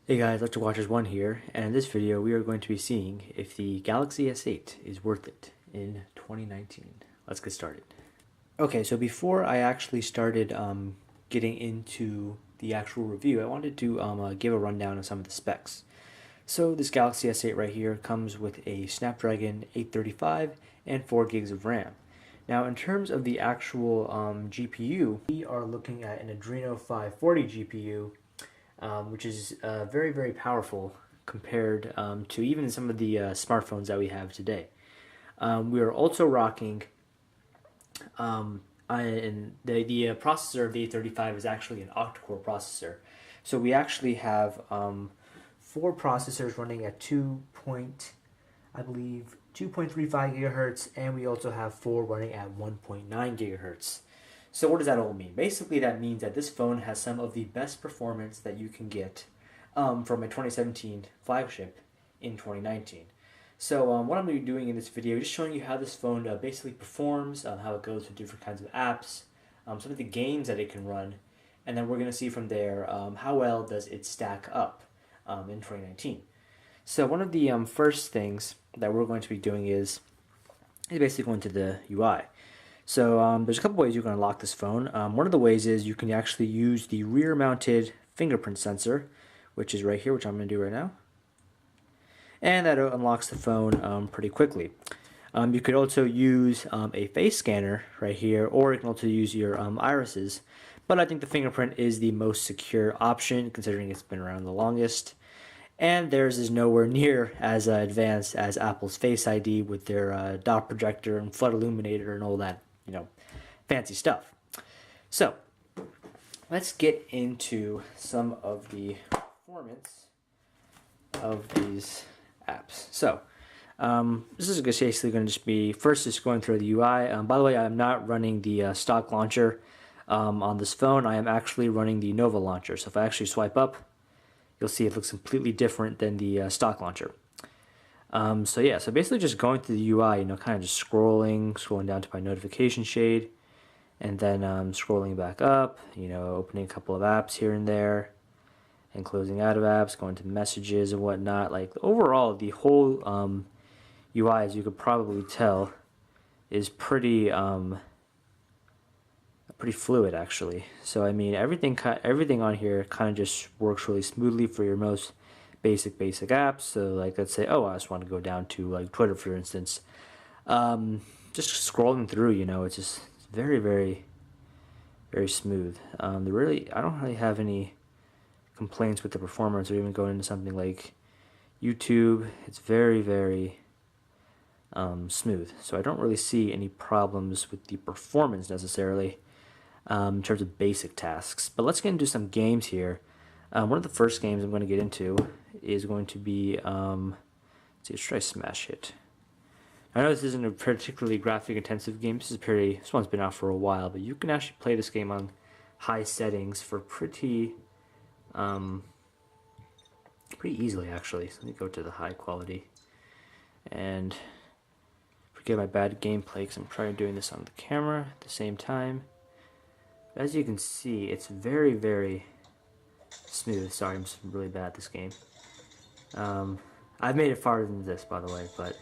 Hey guys, Electric Watchers 1 here, and in this video we are going to be seeing if the Galaxy S8 is worth it in 2019. Let's get started. Okay, so before I actually started getting into the actual review, I wanted to give a rundown of some of the specs. So this Galaxy S8 right here comes with a Snapdragon 835 and 4 gigs of RAM. Now in terms of the actual GPU, we are looking at an Adreno 540 GPU, which is very, very powerful compared to even some of the smartphones that we have today. We are also rocking, and the processor of the 835 is actually an octa-core processor. So we actually have 4 processors running at I believe 2.35 gigahertz, and we also have 4 running at 1.9 gigahertz. So what does that all mean? Basically, that means that this phone has some of the best performance that you can get from a 2017 flagship in 2019. So what I'm going to be doing in this video is just showing you how this phone basically performs, how it goes with different kinds of apps, some of the games that it can run, and then we're going to see from there how well does it stack up in 2019. So one of the first things that we're going to be doing is basically going to the UI. So there's a couple ways you can unlock this phone. One of the ways is you can actually use the rear-mounted fingerprint sensor, which is right here, which I'm going to do right now. And that unlocks the phone pretty quickly. You could also use a face scanner right here, or you can also use your irises. But I think the fingerprint is the most secure option, considering it's been around the longest. And theirs is nowhere near as advanced as Apple's Face ID with their dot projector and flood illuminator and all that, fancy stuff. So, let's get into some of the performance of these apps. So, this is basically going to just be, first just going through the UI. By the way, I'm not running the stock launcher on this phone. I am actually running the Nova launcher. So if I actually swipe up, you'll see it looks completely different than the stock launcher. So yeah, so basically just going through the UI, kind of just scrolling down to my notification shade, and then scrolling back up, opening a couple of apps here and there, and closing out of apps, going to messages and whatnot. Like overall, the whole UI, as you could probably tell, is pretty fluid actually. So I mean, everything on here kind of just works really smoothly for your most basic apps. So like, let's say, oh, I just want to go down to like Twitter, for instance. Just scrolling through, it's just very, very, very smooth. I don't really have any complaints with the performance, or even going into something like YouTube. It's very, very smooth. So I don't really see any problems with the performance necessarily in terms of basic tasks. But let's get into some games here. One of the first games I'm going to get into is going to be, let's try Smash Hit. I know this isn't a particularly graphic intensive game. This one's been out for a while, but you can actually play this game on high settings for pretty easily actually. So let me go to the high quality and forget my bad gameplay because I'm trying doing this on the camera at the same time. As you can see, it's very, very smooth. Sorry, I'm just really bad at this game. I've made it farther than this, by the way, but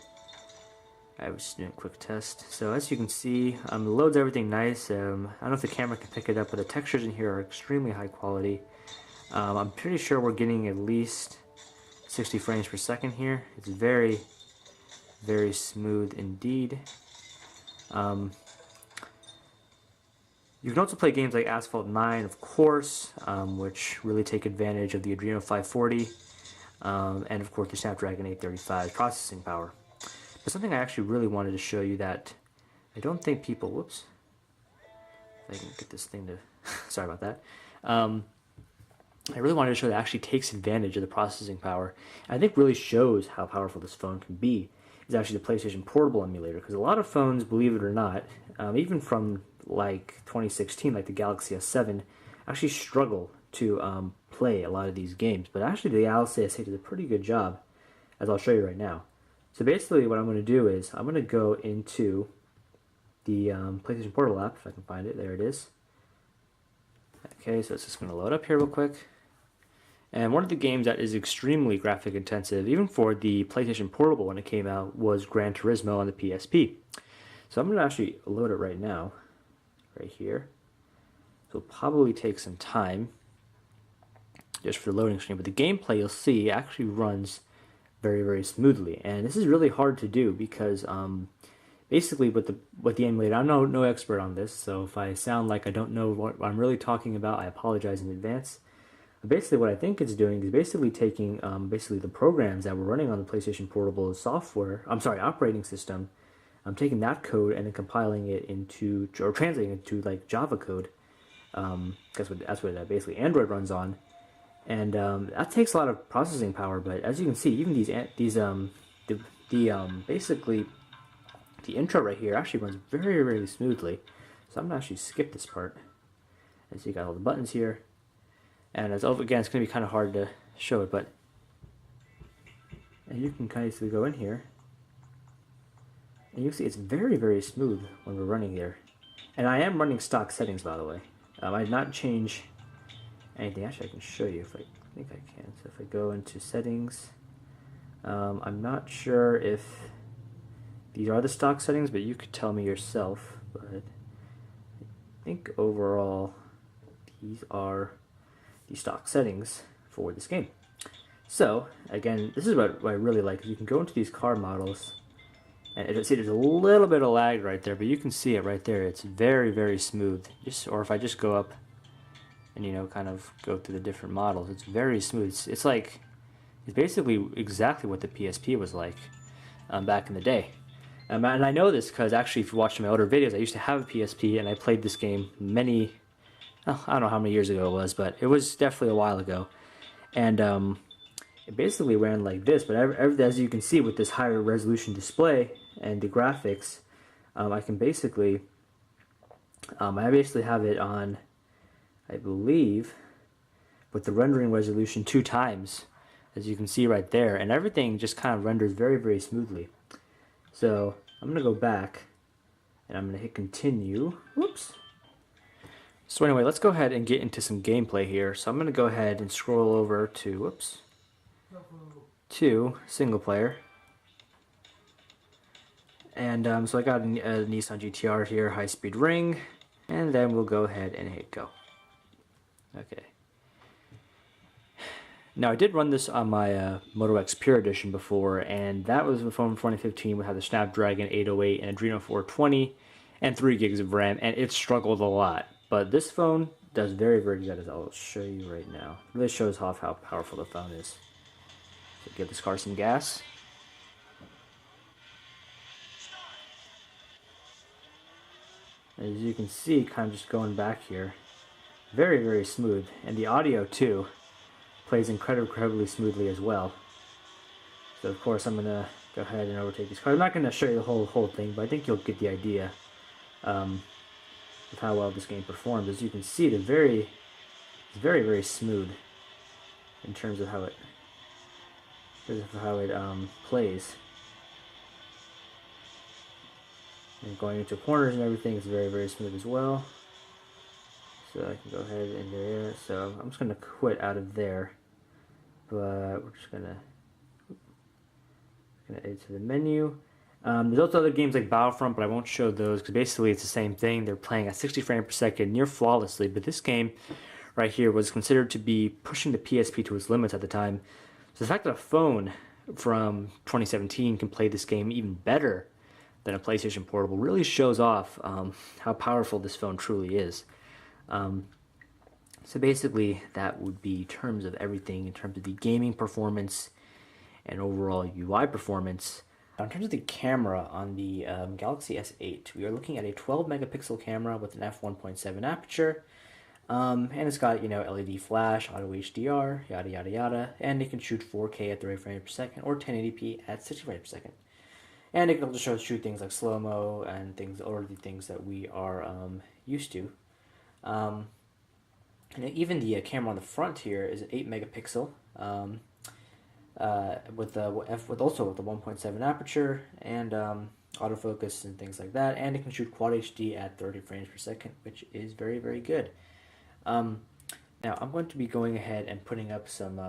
I was just doing a quick test. So as you can see, it loads everything nice. I don't know if the camera can pick it up, but the textures in here are extremely high quality. I'm pretty sure we're getting at least 60 frames per second here. It's very, very smooth indeed. You can also play games like Asphalt 9, of course, which really take advantage of the Adreno 540, and of course the Snapdragon 835 processing power. But something I actually really wanted to show you that I don't think people, whoops, if I can get this thing to, sorry about that. I really wanted to show that it actually takes advantage of the processing power. And I think really shows how powerful this phone can be is actually the PlayStation Portable emulator, because a lot of phones, believe it or not, even from like 2016, like the Galaxy S7, actually struggle to play a lot of these games. But actually the Galaxy S8 does a pretty good job, as I'll show you right now. So basically what I'm going to do is I'm going to go into the PlayStation Portable app, if I can find it. There it is. Okay, so it's just going to load up here real quick. And one of the games that is extremely graphic intensive, even for the PlayStation Portable when it came out, was Gran Turismo on the PSP. So I'm going to actually load it right now, right here. So it'll probably take some time just for the loading screen, but the gameplay you'll see actually runs very, very smoothly. And this is really hard to do because basically with the emulator, I'm no expert on this, so if I sound like I don't know what I'm really talking about, I apologize in advance. But basically what I think it's doing is basically taking basically the programs that were running on the PlayStation Portable operating system. I'm taking that code and then compiling it into, or translating it to like Java code. That's what that basically Android runs on. And that takes a lot of processing power, but as you can see, even basically the intro right here actually runs very, very smoothly. So I'm gonna actually skip this part. As you got all the buttons here, and again, it's gonna be kind of hard to show it, but and you can kind of go in here, and you can see it's very, very smooth when we're running here. And I am running stock settings, by the way. I did not change anything. Actually, I can show you if I think I can. So if I go into settings, I'm not sure if these are the stock settings, but you could tell me yourself. But I think overall these are the stock settings for this game. So again, this is what I really like. You can go into these car models, and see there's a little bit of lag right there, but you can see it right there. It's very, very smooth. Or if I just go up and kind of go through the different models, it's very smooth. It's basically exactly what the PSP was like back in the day. And I know this because actually, if you watch my older videos, I used to have a PSP and I played this game I don't know how many years ago it was, but it was definitely a while ago. And it basically ran like this, but as you can see with this higher resolution display and the graphics, I basically have it on, I believe, with the rendering resolution 2 times, as you can see right there, and everything just kind of renders very, very smoothly. So I'm going to go back and I'm going to hit continue. Whoops. So anyway, let's go ahead and get into some gameplay here. So I'm going to go ahead and scroll over to, single player. And so I got a Nissan GTR here, high speed ring, and then we'll go ahead and hit go. Okay. Now I did run this on my Moto X Pure Edition before, and that was a phone from 2015 with had the Snapdragon 808 and Adreno 420 and 3 gigs of RAM, and it struggled a lot. But this phone does very, very good, as I'll show you right now. It really shows off how powerful the phone is. So give this car some gas. As you can see, kind of just going back here, very, very smooth, and the audio too plays incredibly smoothly as well. So of course I'm gonna go ahead and overtake these cars. I'm not gonna show you the whole thing, but I think you'll get the idea of how well this game performs. As you can see, it's very, very smooth in terms of how it plays. And going into corners and everything is very, very smooth as well. So I can go ahead and there. So I'm just gonna quit out of there, but we're just gonna add to the menu. There's also other games like Battlefront, but I won't show those because basically it's the same thing. They're playing at 60 frames per second, near flawlessly. But this game right here was considered to be pushing the PSP to its limits at the time. So the fact that a phone from 2017 can play this game even better than a PlayStation Portable really shows off how powerful this phone truly is. So basically that would be in terms of everything, in terms of the gaming performance and overall UI performance. Now, in terms of the camera on the Galaxy S8, we are looking at a 12 megapixel camera with an f1.7 aperture, and it's got LED flash, auto HDR, yada yada yada, and it can shoot 4K at 30 frames per second or 1080p at 60 frames per second. And it can also shoot things like slow-mo and the things that we are used to. And even the camera on the front here is an 8 megapixel with the 1.7 aperture and autofocus and things like that. And it can shoot Quad HD at 30 frames per second, which is very, very good. Now I'm going to be going ahead and putting up some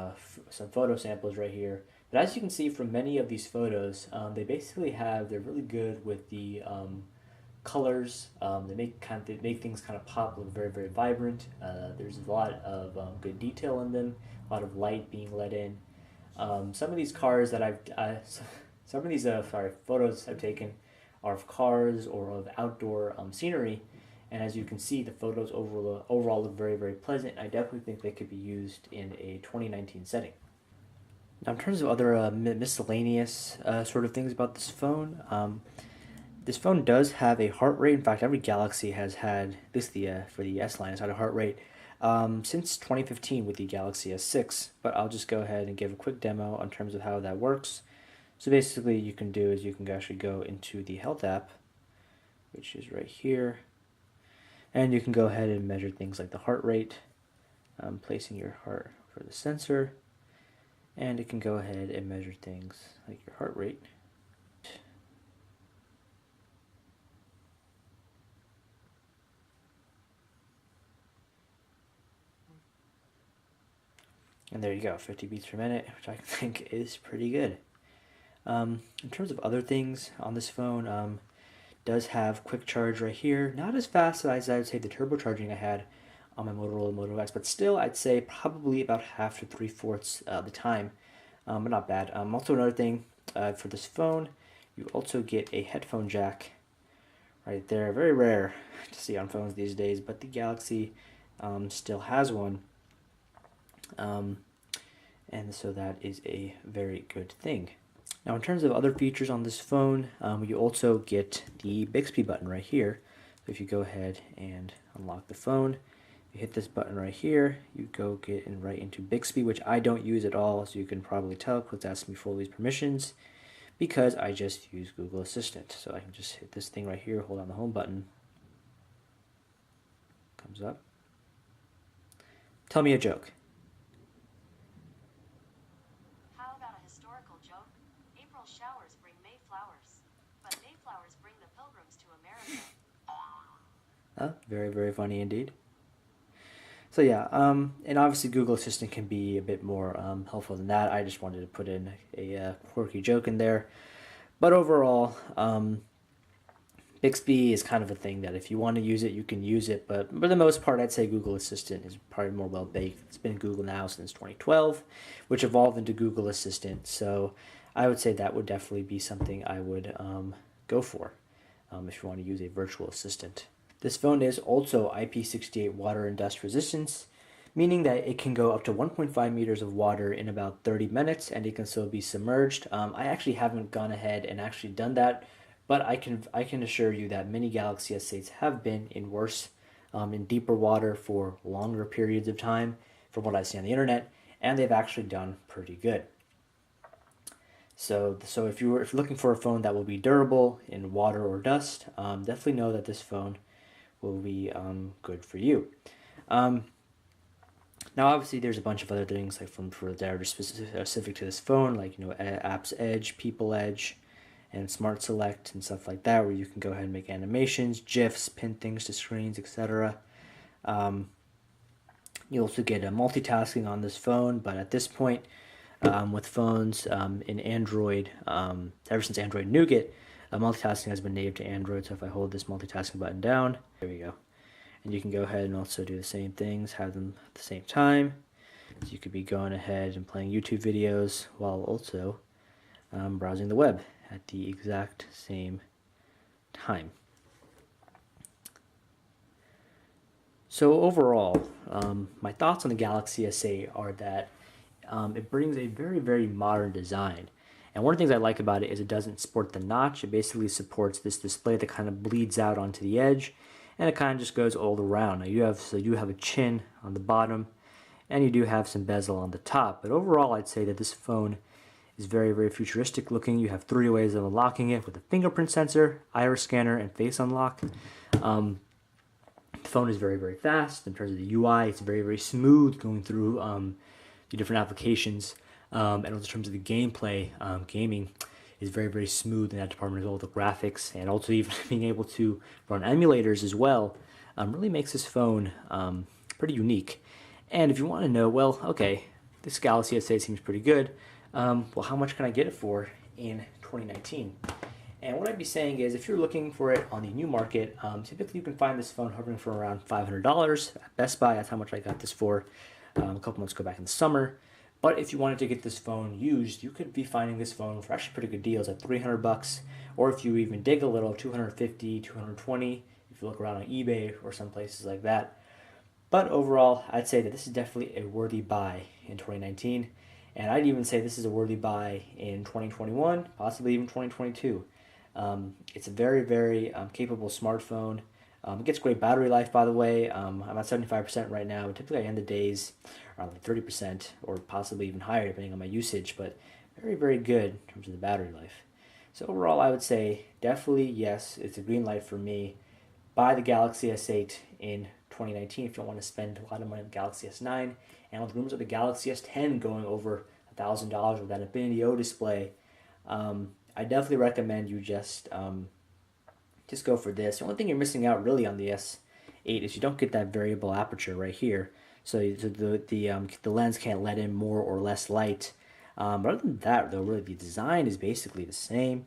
photo samples right here. But as you can see from many of these photos, they're really good with the colors. They make things kind of pop, look very very vibrant. There's a lot of good detail in them, a lot of light being let in. Some of these cars that some of these photos I've taken are of cars or of outdoor scenery, and as you can see, the photos overall look very very pleasant. I definitely think they could be used in a 2019 setting. Now, in terms of other miscellaneous sort of things about this phone does have a heart rate. In fact, every Galaxy has had, at least for the S line, has had a heart rate since 2015 with the Galaxy S6. But I'll just go ahead and give a quick demo in terms of how that works. So basically, you can actually go into the Health app, which is right here, and you can go ahead and measure things like the heart rate, placing your heart for the sensor, and it can go ahead and measure things like your heart rate. And there you go, 50 beats per minute, which I think is pretty good. In terms of other things on this phone, does have quick charge right here. Not as fast as I would say the turbocharging I had on my Motorola Moto X, but still I'd say probably about half to 3/4 the time, but not bad. Also another thing for this phone, you also get a headphone jack right there. Very rare to see on phones these days, but the Galaxy still has one. And so that is a very good thing. Now, in terms of other features on this phone, you also get the Bixby button right here. So if you go ahead and unlock the phone, you hit this button right here, you go get right into Bixby, which I don't use at all, so you can probably tell because it's asking me for all these permissions, because I just use Google Assistant. So I can just hit this thing right here, hold on the home button, comes up. Tell me a joke. Showers bring May flowers, but May flowers bring the pilgrims to America. Very, very funny indeed. So yeah, and obviously Google Assistant can be a bit more helpful than that. I just wanted to put in a quirky joke in there. But overall, Bixby is kind of a thing that if you want to use it, you can use it. But for the most part, I'd say Google Assistant is probably more well-baked. It's been Google now since 2012, which evolved into Google Assistant. So I would say that would definitely be something I would go for if you want to use a virtual assistant. This phone is also IP68 water and dust resistance, meaning that it can go up to 1.5 meters of water in about 30 minutes and it can still be submerged. I actually haven't gone ahead and actually done that, but I can assure you that many Galaxy S8s have been in worse, in deeper water for longer periods of time, from what I see on the internet, and they've actually done pretty good. So if you're looking for a phone that will be durable in water or dust, definitely know that this phone will be good for you. Now, obviously, there's a bunch of other things that are specific to this phone, like Apps Edge, People Edge, and Smart Select and stuff like that, where you can go ahead and make animations, GIFs, pin things to screens, etc. You also get a multitasking on this phone, but at this point, with phones in Android, ever since Android Nougat, multitasking has been native to Android. So if I hold this multitasking button down, there we go. And you can go ahead and also do the same things, have them at the same time. So you could be going ahead and playing YouTube videos while also browsing the web at the exact same time. So overall, my thoughts on the Galaxy S8 are that it brings a very, very modern design. And one of the things I like about it is it doesn't sport the notch. It basically supports this display that kind of bleeds out onto the edge, and it kind of just goes all around. Now you have a chin on the bottom, and you do have some bezel on the top. But overall, I'd say that this phone is very, very futuristic looking. You have 3 ways of unlocking it with a fingerprint sensor, iris scanner, and face unlock. The phone is very, very fast. In terms of the UI, it's very, very smooth going through the different applications. And also in terms of the gameplay, gaming is very, very smooth in that department as well. The graphics and also even being able to run emulators as well really makes this phone pretty unique. And if you want to know, well, okay, this Galaxy S8 seems pretty good. Well, how much can I get it for in 2019? And what I'd be saying is, if you're looking for it on the new market, typically you can find this phone hovering for around $500 at Best Buy. That's how much I got this for a couple months ago back in the summer. But if you wanted to get this phone used, you could be finding this phone for actually pretty good deals at $300, or if you even dig a little, 250, 220. If you look around on eBay or some places like that. But overall, I'd say that this is definitely a worthy buy in 2019, and I'd even say this is a worthy buy in 2021, possibly even 2022. It's a very, very capable smartphone. It gets great battery life, by the way. I'm at 75% right now, but typically I end the days around like 30% or possibly even higher depending on my usage, but very, very good in terms of the battery life. So overall, I would say definitely yes, it's a green light for me. Buy the Galaxy S8 in 2019 if you don't want to spend a lot of money on the Galaxy S9. And with rumors of the Galaxy S10 going over $1,000 with that Infinity O display, I definitely recommend you just go for this. The only thing you're missing out really on the S8 is you don't get that variable aperture right here. So the lens can't let in more or less light. But other than that, though, really the design is basically the same.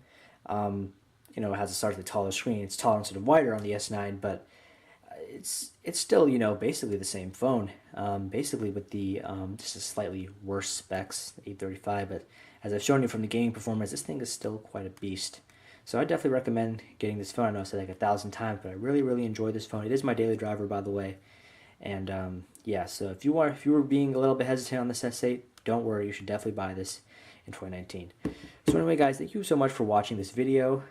It has a slightly taller screen. It's taller and sort of wider on the S9, but it's still basically the same phone. Basically with the just a slightly worse specs, 835. But as I've shown you from the gaming performance, this thing is still quite a beast. So I definitely recommend getting this phone. I know I said like 1,000 times, but I really, really enjoy this phone. It is my daily driver, by the way. And yeah, so if you were being a little bit hesitant on this S8, don't worry. You should definitely buy this in 2019. So anyway, guys, thank you so much for watching this video.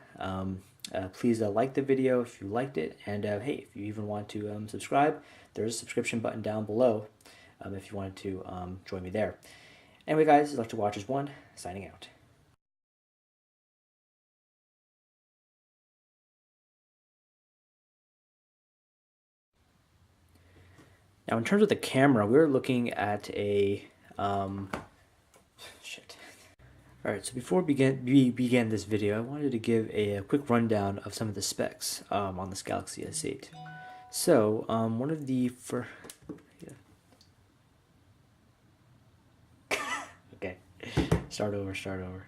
Please like the video if you liked it, and hey, if you even want to subscribe, there's a subscription button down below if you wanted to join me there. Anyway, guys, I'd like to watch as one, signing out. Now, in terms of the camera, we're looking at a shit. All right, so before we began this video, I wanted to give a quick rundown of some of the specs on this Galaxy S8. So, one of the okay, start over.